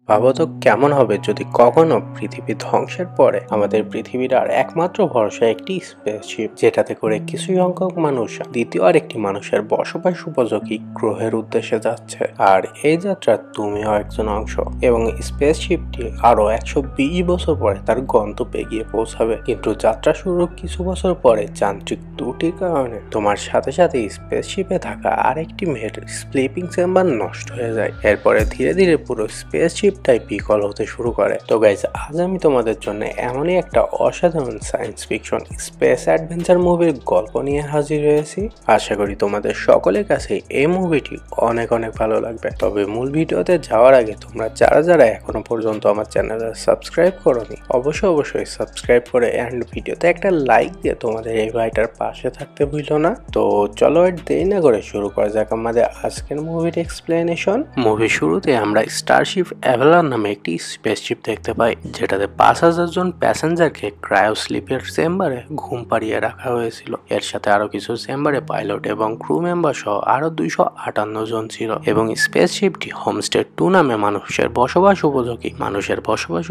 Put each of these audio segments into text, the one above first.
ভাবো তো কেমন হবে যদি কখনো পৃথিবী ধ্বংসের পরে আমাদের পৃথিবীর আর একমাত্র ভরসা একটি স্পেসশিপ, যেটাতে করে কিছু সংখ্যক মানুষ দ্বিতীয় আরেকটি মানুষের বসবাস উপযোগী গ্রহের উদ্দেশ্যে যাচ্ছে। আর এই যাত্রার তুমিও একজন অংশ, এবং স্পেসশিপটি আরো 120 বছর পরে তার গন্তব্যে গিয়ে পৌঁছাবে। কিন্তু যাত্রা শুরুর কিছু বছর পরে যান্ত্রিক ত্রুটির কারণে তোমার সাথে সাথে স্পেসশিপে থাকা আরেকটি মেয়ের স্লিপিং চেম্বার নষ্ট হয়ে যায়। এরপরে ধীরে ধীরে পুরো স্পেসশিপটাই বিকল হতে শুরু করে। তো গাইজ, আজ আমি তোমাদের জন্য এমনই একটা অসাধারণ সায়েন্স ফিকশন স্পেস অ্যাডভেঞ্চার মুভির গল্প নিয়ে হাজির হয়েছি। আশা করি তোমাদের সকলের কাছে এই মুভিটি অনেক অনেক ভালো লাগবে। তবে মূল ভিডিওতে যাওয়ার আগে তোমরা যারা যারা এখনো পর্যন্ত আমার চ্যানেলে সাবস্ক্রাইব করোনি, অবশ্যই সাবস্ক্রাইব করে এন্ড ভিডিওতে একটা লাইক দিয়ে তোমাদের এই ভাইটার পাশে থাকতে ভুলো না। তো চলো আর দেরি না করে শুরু করা যাক আমাদের আজকের মুভির এক্সপ্লেনেশন। মুভির শুরুতে আমরা স্টারশিপ অ্যাভেলার নামে একটি স্পেসশিপ দেখতে পাই, যেটাতে 5000 জন প্যাসেঞ্জারকে ক্রায়ো স্লিপের চেম্বারে ঘুম পাড়িয়ে রাখা হয়েছিল। এর সাথে আরো কিছু চেম্বারে পাইলট এবং ক্রু মেম্বার সহ আরো 258 জন ছিল। এবং স্পেসশিপটি হোমস্টে 2 নামে মানুষের বসবাস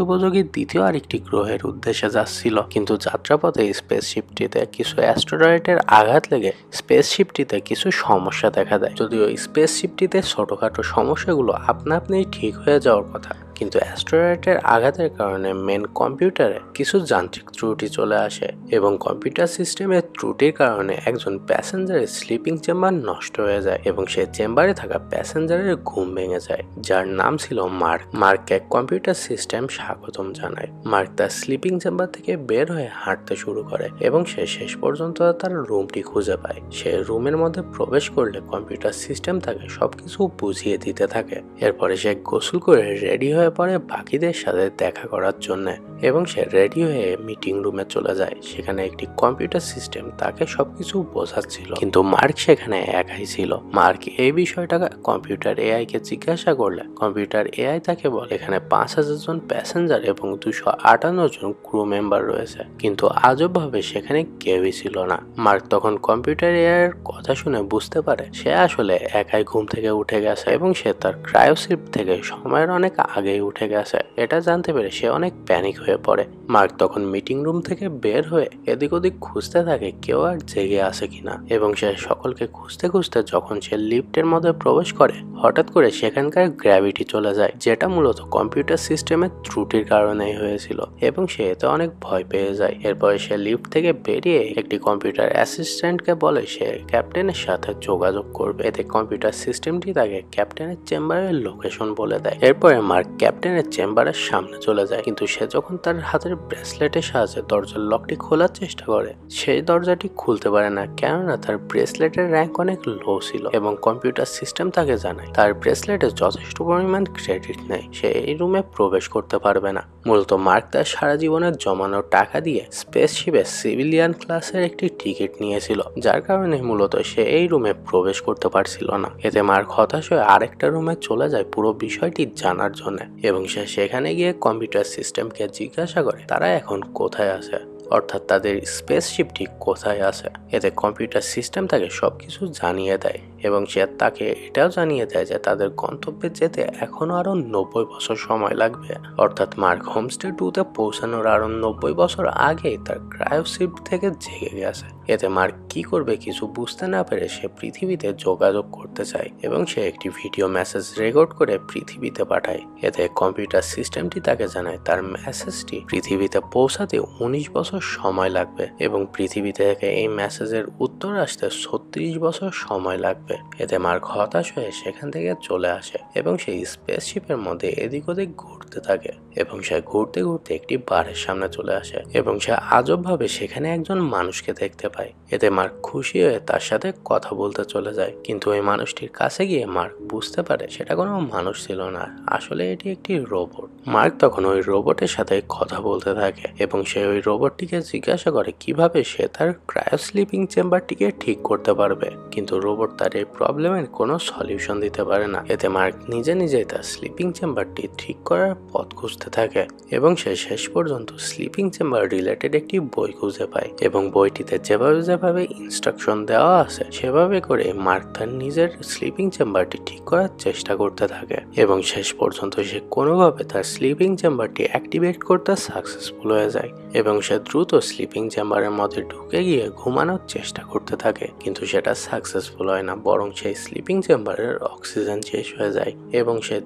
উপযোগী দ্বিতীয় আরেকটি গ্রহের উদ্দেশ্যে যাচ্ছিল। কিন্তু যাত্রাপথে স্পেসশিপটিতে কিছু অ্যাস্টেরয়েডের আঘাত লেগে স্পেসশিপটিতে কিছু সমস্যা দেখা দেয়। যদিও স্পেসশিপটিতে ছোটখাটো সমস্যাগুলো আপনা আপনিই ঠিক হয়ে যাওয়ার কথা, কিন্তু অ্যাস্টেরয়েডের আঘাতের কারণে মেন কম্পিউটারে কিছু যান্ত্রিক ত্রুটি চলে আসে এবং কম্পিউটার সিস্টেমের ত্রুটির কারণে একজন প্যাসেঞ্জারের স্লিপিং চেম্বার নষ্ট হয়ে যায় এবং সেই চেম্বারে থাকা প্যাসেঞ্জারের ঘুম ভেঙে যায়, যার নাম ছিল মার্ক। মার্ককে কম্পিউটার সিস্টেম স্বাগতম জানায়। মার্ক তার স্লিপিং চেম্বার থেকে বের হয়ে হাঁটতে শুরু করে এবং সে শেষ পর্যন্ত তার রুমটি খুঁজে পায়। সে রুমের মধ্যে প্রবেশ করলে কম্পিউটার সিস্টেম তাকে সবকিছু বুঝিয়ে দিতে থাকে। এরপরে সে গোসল করে রেডি হয়ে পরে বাকিদের সাথে দেখা করার জন্য, এবং সে রেডি হয়ে মিটিং রুমে চলে যায়। সেখানে একটি কম্পিউটার সিস্টেম তাকে সবকিছু বোঝাচ্ছিল, কিন্তু মার্ক সেখানে একাই ছিল। মার্ক এই বিষয়টা কম্পিউটার এআই কে জিজ্ঞাসা করলে কম্পিউটার এআই তাকে বলে এখানে 5000 জন প্যাসেঞ্জার এবং 258 জন ক্রু মেম্বার রয়েছে, কিন্তু আজব ভাবে সেখানে কেউই ছিল না। মার্ক তখন কম্পিউটার এআই এর কথা শুনে বুঝতে পারে সে আসলে একাই ঘুম থেকে উঠে গেছে এবং সে তার ক্রায়োশিপ থেকে সময়ের অনেক আগেই উঠে গেছে। এটা জানতে পেরে সে অনেক প্যানিক হয়ে পড়ে। মার্ক তখন মিটিং রুম থেকে বের হয়ে এদিক ওদিক খুঁজতে থাকে কেউ আর জেগে আছে কিনা, এবং সে সকলকে খুঁজতে খুঁজতে যখন সে লিফটের মধ্যে প্রবেশ করে, হঠাৎ করে সেখানকার গ্র্যাভিটি চলে যায়, যেটা মূলত কম্পিউটার সিস্টেমের ত্রুটির কারণেই হয়েছিল, এবং সে এতে অনেক ভয় পেয়ে যায়। এরপরে সে লিফট থেকে বেরিয়ে একটি কম্পিউটার অ্যাসিস্ট্যান্টকে বলে সে ক্যাপ্টেনের সাথে যোগাযোগ করবে। এতে কম্পিউটার সিস্টেমটি তাকে ক্যাপ্টেনের চেম্বারের লোকেশন বলে দেয়। এরপরে মার্ক ক্যাপ্টেনের চেম্বারের সামনে চলে যায়, কিন্তু সে যখন তার হাতের ব্রেসলেটের সাহায্যে দরজার লকটি খোলার চেষ্টা করে, সেই দরজাটি খুলতে পারে না, কেননা তার ব্রেসলেটের র্যাঙ্ক অনেক লো ছিল এবং কম্পিউটার সিস্টেম তাকে জানায় তার ব্রেসলেটে যথেষ্ট পরিমাণ ক্রেডিট নেই, সে এই রুমে প্রবেশ করতে পারবে না। মূলত মার্ক তার সারা জীবনের জমানো টাকা দিয়ে স্পেসশিপে সিভিলিয়ান ক্লাসের একটি টিকিট নিয়েছিল, যার কারণে মূলত সে এই রুমে প্রবেশ করতে পারছিল না। এতে মার্ক হতাশ হয়ে আরেকটা রুমে চলে যায় পুরো বিষয়টি জানার জন্য, এবং সে সেখানে গিয়ে কম্পিউটার সিস্টেমকে জিজ্ঞাসা করে তারা এখন কোথায় আছে, অর্থাৎ তাদের স্পেসশিপটি কোথায় আছে। এতে কম্পিউটার সিস্টেম তাকে সবকিছু জানিয়ে দেয় এবং সে তাকে এটাও জানিয়ে দেয় যে তাদের গন্তব্যে যেতে এখনো আরো 90 বছর সময় লাগবে, অর্থাৎ মার্ক হোমস্টে 2-তে পৌঁছানোর আরো 90 বছর আগেই তার ক্রায়োশিপ থেকে জেগে গেছে। এতে মার্ক কি করবে কিছু বুঝতে না পেরে সে পৃথিবীতে যোগাযোগ করতে চায় এবং সে একটি ভিডিও মেসেজ রেকর্ড করে পৃথিবীতে পাঠায়। এতে কম্পিউটার সিস্টেমটি তাকে জানায় তার মেসেজটি পৃথিবীতে পৌঁছাতে 19 বছর সময় লাগবে এবং পৃথিবী থেকে এই মেসেজের উত্তর আসতে 36 বছর সময় লাগবে। এতে মার্ক হতাশ হয়ে সেখান থেকে চলে আসে এবং সেই স্পেসশিপের মধ্যে এদিক ওদিক ঘুরতে থাকে, এবং সে ঘুরতে ঘুরতে একটি বারের সামনে চলে আসে এবং সে আজব ভাবে সেখানে একজন মানুষকে দেখতে পায়। এতে মার্ক খুশি হয়ে তার সাথে কথা বলতে চলে যায়, কিন্তু ওই মানুষটির কাছে গিয়ে মার্ক বুঝতে পারে সেটা কোনো মানুষ ছিল না, আসলে এটি একটি রোবট। মার্ক তখন ওই রোবটের সাথে কথা বলতে থাকে এবং সে ওই রোবটটিকে রোবটটিকে জিজ্ঞাসা করে কিভাবে সে তার ক্রায়ো স্লিপিং চেম্বারটিকে ঠিক করতে পারবে, কিন্তু রোবট তার এই প্রবলেমের কোনো সলিউশন দিতে পারে না। এতে মার্ক নিজে নিজেই তার স্লিপিং চেম্বারটি ঠিক করার পথ খুঁজতে থাকে এবং সে শেষ পর্যন্ত স্লিপিং চেম্বার রিলেটেড একটি বই খুঁজে পায় এবং বইটিতে যেভাবে ইনস্ট্রাকশন দেওয়া আছে সেভাবে করে মার্ক তার নিজের স্লিপিং চেম্বারটি ঠিক করার চেষ্টা করতে থাকে এবং শেষ পর্যন্ত সে কোনোভাবে তার স্লিপিং চেম্বারটি অ্যাক্টিভেট করতে সাকসেসফুল হয়ে যায় এবং সে দ্রুত স্লিপিং চেম্বারের মধ্যে ঢুকে গিয়ে ঘুমানোর চেষ্টা করতে থাকে, কিন্তু সেটা সাকসেসফুল হয় না, বরং সেই স্লিপিং চেম্বারের অক্সিজেন শেষ হয়ে যায় এবং সে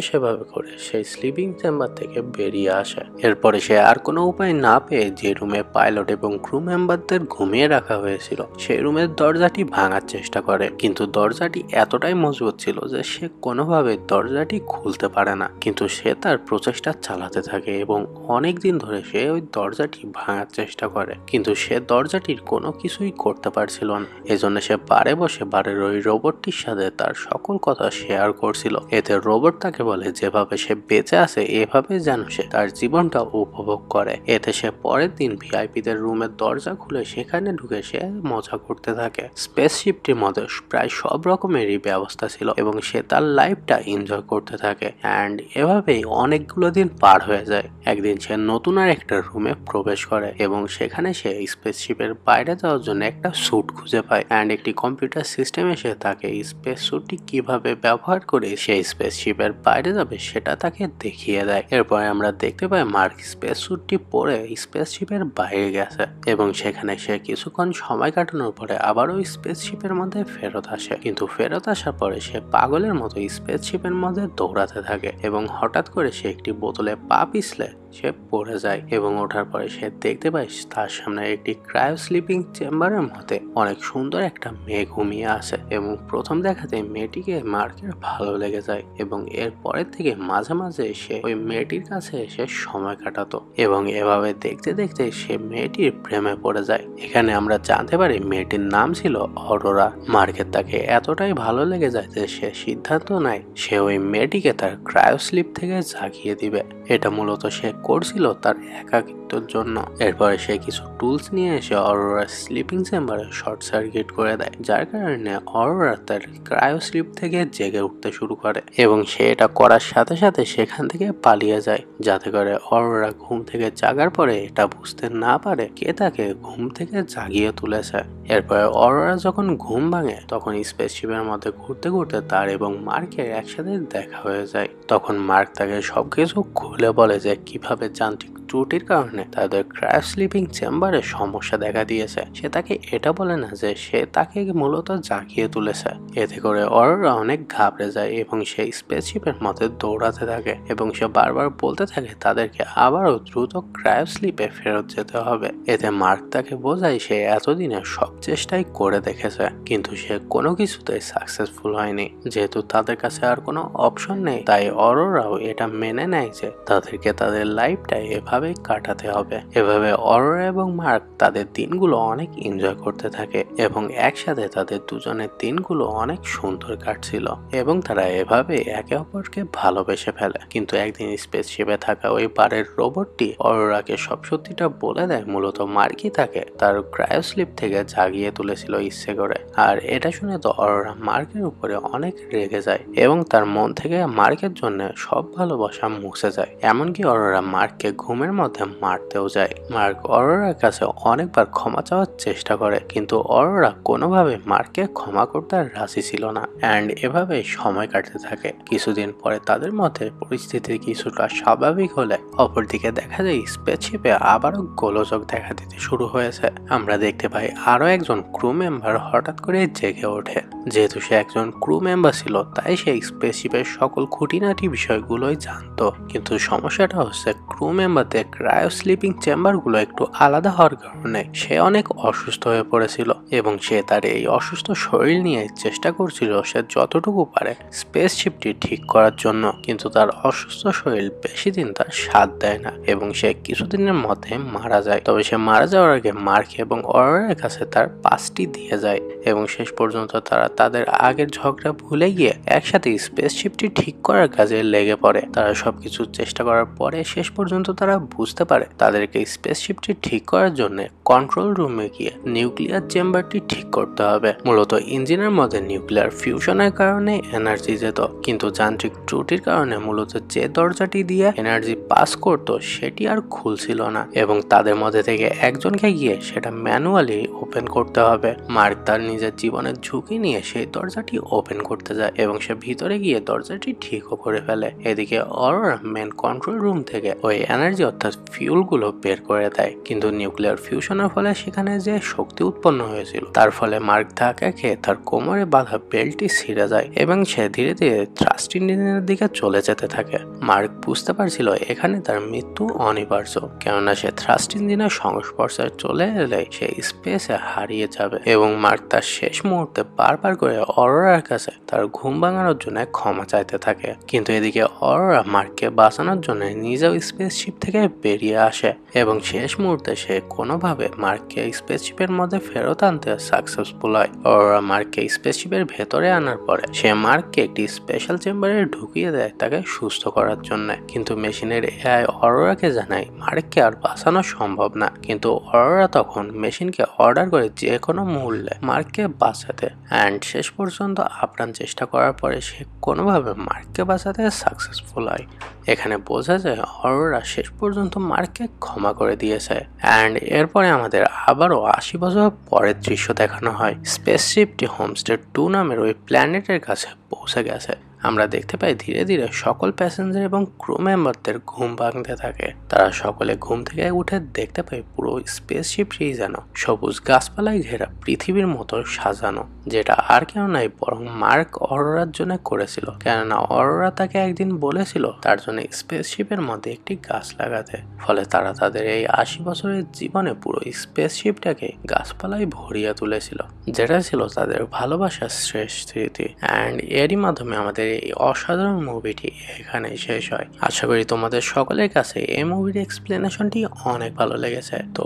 সেভাবে করে সেই স্লিপিং চেম্বার থেকে বেরিয়ে আসে। এরপরে সে আর কোনো উপায় না পেয়ে যে রুমে পাইলট এবং ক্রু মেম্বারদের ঘুমিয়ে রাখা হয়েছিল সেই রুমের দরজাটি ভাঙার চেষ্টা করে, কিন্তু দরজাটি এতটাই মজবুত ছিল যে সে কোনোভাবে দরজাটি খুলতে পারে না, কিন্তু সে তার প্রচেষ্টা চালাতে থাকে এবং অনেক দিন ধরে সে ওই দরজাটি ভাঙার চেষ্টা করে, কিন্তু সে দরজাটির কোনো কিছুই করতে পারছিল না। এজন্য সে বারে বসে বারের ওই রোবটটির সাথে তার সকল কথা শেয়ার করছিল। এতে রোবট তাকে বলে যেভাবে সে বেঁচে আছে এভাবে যেন সে তার জীবনটা উপভোগ করে। এতে সে পরের দিন ভিআইপিদের রুমের দরজা খুলে সেখানে ঢুকে সে মজা করতে থাকে। স্পেসশিপটির মধ্যে প্রায় সব রকমেরই ব্যবস্থা ছিল এবং সে তার লাইফটা এনজয় করতে থাকে অ্যান্ড এভাবেই অনেকগুলো দিন পার হয়ে যায়। একদিন সে নতুন আর একটা রুমে প্রবেশ করে এবং সেখানে সে স্পেসশিপের বাইরে যাওয়ার জন্য একটা স্যুট খুঁজে পায় অ্যান্ড একটি কম্পিউটার সিস্টেম এসে তাকে স্পেস স্যুটটি কিভাবে ব্যবহার করে সেই স্পেসশিপের বাইরে যাবে সেটা তাকে দেখিয়ে দেয়। এরপরে আমরা দেখতে পাই মার্ক স্পেস স্যুটটি পরে স্পেসশিপের বাইরে গেছে এবং সেখানে সে কিছুক্ষণ সময় কাটানোর পরে আবারও স্পেসশিপের মধ্যে ফেরত আসে, কিন্তু ফেরত আসার পরে সে পাগলের মতো স্পেসশিপের মধ্যে দৌড়াতে থাকে এবং হঠাৎ করে সে একটি বোতলে পা পিছলে সে পড়ে যায় এবং ওঠার পরে সে দেখতে পায় তার সামনে একটি ক্রায়ো স্লিপিং চেম্বারের মধ্যে অনেক সুন্দর একটা মেয়ে ঘুমিয়ে আছে এবং প্রথম দেখাতে মেয়েটিকে মার্কের ভালো লেগে যায় এবং এর পরের থেকে মাঝে মাঝে সে ওই মেয়েটির কাছে এসে সময় কাটাতো এবং এভাবে দেখতে দেখতে সে মেয়েটির প্রেমে পড়ে যায়। এখানে আমরা জানতে পারি মেয়েটির নাম ছিল অরোরা। মার্কের তাকে এতটাই ভালো লেগে যায় যে সে সিদ্ধান্ত নেয় সে ওই মেয়েটিকে তার ক্রায়ো স্লিপ থেকে জাগিয়ে দিবে। এটা মূলত সে করছিল তার একাকিত্বের জন্য। এরপরে সে কিছু টুলস নিয়ে এসে অরোরার স্লিপিং চেম্বারে শর্ট সার্কিট করে দেয়, যার কারণে অরোরা তার ক্রায়ো স্লিপ থেকে জেগে উঠতে শুরু করে এবং সে এটা করার সাথে সাথে সেখান থেকে পালিয়ে যায়, যাতে করে অরোরা ঘুম থেকে জাগার পরে এটা বুঝতে না পারে কে তাকে ঘুম থেকে জাগিয়ে তুলেছে। এরপরে অরোরা যখন ঘুম ভাঙে তখন স্পেসশিপের মধ্যে ঘুরতে ঘুরতে তার এবং মার্কের একসাথে দেখা হয়ে যায়। তখন মার্ক তাকে সবকিছু খুলে বলে যে কিভাবে যান্ত্রিক ত্রুটির কারণে তাদের ক্র্যাশ স্লিপিং চেম্বারে সমস্যা দেখা দিয়েছে। সে তাকে এটা বলে না যে সে তাকে মূলত জাগিয়ে তুলেছে। এতে করে অরোরা অনেক ঘাবড়ে যায় এবং সেই স্পেসশিপের মধ্যে দৌড়াতে থাকে এবং সে বারবার বলতে থাকে তাদেরকে আবারও দ্রুত ক্রায়ো স্লিপে ফেরত যেতে হবে। এতে মার্ক তাকে বোঝায় সে এতদিনে সব চেষ্টাই করে দেখেছে, কিন্তু সে কোনো কিছুতেই সাকসেসফুল হয়নি। যেহেতু তাদের কাছে আর কোনো অপশন নেই, তাই অরোরাও এটা মেনে নেয় যে তাদেরকে তাদের লাইফটা এভাবেই কাটাতে হবে। এভাবে অরোরা এবং মার্ক তাদের দিনগুলো অনেক এনজয় করতে থাকে এবং একসাথে তাদের দুজনের দিনগুলো অনেক সুন্দর কাটছিল এবং তারা এভাবে একে অপরকে ভালোবেসে ফেলে। কিন্তু একদিন স্পেসশিপে থাকা ওই বারের রোবটটি অরোরাকে সব সত্যিটা বলে দেয় মূলত মার্কই তাকে তার ক্রায়ো স্লিপ থেকে জাগিয়ে তুলেছিল ইচ্ছে করে। আর এটা শুনে তো অরোরা মার্কের উপরে অনেক রেগে যায় এবং তার মন থেকে মার্কের জন্য সব ভালোবাসা মুছে যায়। এমনকি অরোরা মার্ককে ঘুমের মধ্যে মারতেও যায়। মার্ক অরোরার কাছে অনেকবার ক্ষমা চাওয়ার চেষ্টা করে, কিন্তু অরোরা কোনোভাবে মার্ককে ক্ষমা করতে রাজি ছিল না অ্যান্ড এভাবে সময় কাটতে থাকে। কিছুদিন পরে তাদের মধ্যে পরিস্থিতি কিছুটা স্বাভাবিক হলে অপরদিকে দেখা যায় স্পেসশিপে আবারও গোলযোগ দেখা দিতে শুরু হয়েছে। আমরা দেখতে পাই আরো একজন ক্রু মেম্বার হঠাৎ করে জেগে ওঠে। যেহেতু সে একজন ক্রু মেম্বার ছিল তাই সে স্পেসশিপের সকল খুঁটিনাটি বিষয়গুলোই জানতো, কিন্তু সমস্যাটা হচ্ছে ক্রু মেম্বারদের ক্রায়ো স্লিপিং চেম্বারগুলো একটু আলাদা হওয়ার কারণে সে অনেক অসুস্থ হয়ে পড়েছিল এবং সে তার এই অসুস্থ শরীর নিয়ে চেষ্টা করছিল সে যতটুকু পারে স্পেসশিপটি ঠিক করার জন্য, কিন্তু তার অসুস্থ শরীর বেশি দিন তার সাথ দেয় না এবং সে কিছুদিনের মধ্যে মারা যায়। তবে সে মারা যাওয়ার আগে মার্ক এবং অরোরার কাছে তার পাসটি দিয়ে যায় এবং শেষ পর্যন্ত তারা তাদের আগের ঝগড়া ভুলে গিয়ে একসাথে স্পেসশিপটি ঠিক করার কাজে লেগে পড়ে। তারা সবকিছু চেষ্টা করার পরে শেষ পর্যন্ত তারা বুঝতে পারে তাদেরকে স্পেসশিপটি ঠিক করার জন্য কন্ট্রোল রুমে গিয়ে নিউক্লিয়ার চেম্বারটি ঠিক করতে হবে। মূলত ইঞ্জিনের মধ্যে নিউক্লিয়ার ফিউশনের কারণে এনার্জি যেত, কিন্তু যান্ত্রিক ত্রুটির কারণে মূলত যে দরজাটি দিয়ে এনার্জি পাস করত সেটি আর খুলছিল না এবং তাদের মধ্যে থেকে একজনকে গিয়ে সেটা ম্যানুয়ালি ওপেন করতে হবে। মার্ক তার নিজের জীবনের ঝুঁকি নিয়ে সেই দরজাটি ওপেন করতে যায় এবং সে ভিতরে গিয়ে দরজাটি ঠিকও করে ফেলে। এদিকে অরোরা মেন কন্ট্রোল রুম থেকে ওই এনার্জি অর্থাৎ ফিউলগুলো বের করে দেয়, কিন্তু নিউক্লিয়ার ফিউশনের ফলে সেখানে যে শক্তি উৎপন্ন হয়েছিল তার ফলে মার্ক ধাক্কা খেয়ে তার কোমরে বাঁধা বেল্টটি ছিঁড়ে যায় এবং সে ধীরে ধীরে থ্রাস্ট ইঞ্জিনের দিকে চলে যেতে থাকে। মার্ক বুঝতে পারছিল এখানে তার মৃত্যু অনিবার্য, কেননা সে থ্রাস্ট ইঞ্জিনের সংস্পর্শে চলে এলে সে স্পেসে হারিয়ে যাবে এবং মার্ক তার শেষ মুহূর্তে বারবার করে অরোরার কাছে তার ঘুম ভাঙানোর জন্য ক্ষমা চাইতে থাকে। কিন্তু এদিকে অরোরা মার্ককে বাঁচানোর জন্য নিজেও স্পেসশিপ থেকে বেরিয়ে আসে এবং শেষ মুহূর্তে সে কোনোভাবে মার্ককে স্পেসশিপের মধ্যে ফেরত আনতে সাকসেসফুল হয়। অরোরা মার্ককে স্পেসশিপের ভেতরে আনার পরে সে মার্ককে একটি স্পেশাল চেম্বারে ঢুকিয়ে দেয় তাকে সুস্থ করার জন্য, কিন্তু মেশিনের এআই অরোরাকে জানায় মার্ককে আর বাঁচানো সম্ভব না। কিন্তু অরোরা তখন মেশিনকে অর্ডার করে যে কোনো মূল্যে মার্ককে বাঁচাতে অ্যান্ড শেষ পর্যন্ত আপ্রাণ চেষ্টা করার পরে সে কোনোভাবে মার্ককে বাঁচাতে সাকসেসফুল হয়। এখানে বোঝা যায় অরোরা শেষ পর্যন্ত মার্ককে ক্ষমা করে দিয়েছে অ্যান্ড এরপরে আমাদের আবারও 80 বছর পরের দৃশ্য দেখানো হয়। স্পেসশিপটি হোমস্টে 2 নামের ওই প্ল্যানেটের কাছে পৌঁছে গেছে। আমরা দেখতে পাই ধীরে ধীরে সকল প্যাসেঞ্জার এবং ক্রু মেম্বারদের ঘুম ভাঙতে থাকে। তারা সকলে ঘুম থেকে উঠে দেখতে পায় পুরো স্পেসশিপটি যেন সবুজ গাছপালায় ঘেরা পৃথিবীর মতো সাজানো, যেটা আর কেউ নাই বরং মার্ক অরোরার জন্য করেছিল, কেননা অরোরা তাকে একদিন বলেছিল তার জন্য স্পেসশিপের মধ্যে একটি গাছ লাগাতে। ফলে তারা তাদের এই 80 বছরের জীবনে পুরো স্পেসশিপটাকে গাছপালায় ভরিয়ে তুলেছিল, যেটা ছিল তাদের ভালোবাসার শ্রেষ্ঠ স্মৃতি। অ্যান্ড এরই মাধ্যমে আমাদের এই অসাধারণ মুভিটি এখানে শেষ হয়। আশা করি তোমাদের সকলের কাছে এই মুভির এক্সপ্লেনেশনটি অনেক ভালো লেগেছে। তো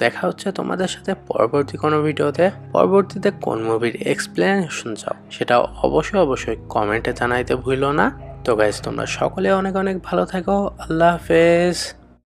দেখা হচ্ছে তোমাদের সাথে পরবর্তী কোনো ভিডিওতে। পরবর্তীতে কোন মুভির এক্সপ্লেনেশন চাও সেটা অবশ্যই কমেন্টে জানাইতে ভুলো না। তো গাইস, তোমরা সকলে অনেক অনেক ভালো থাকো। আল্লাহ হাফেজ।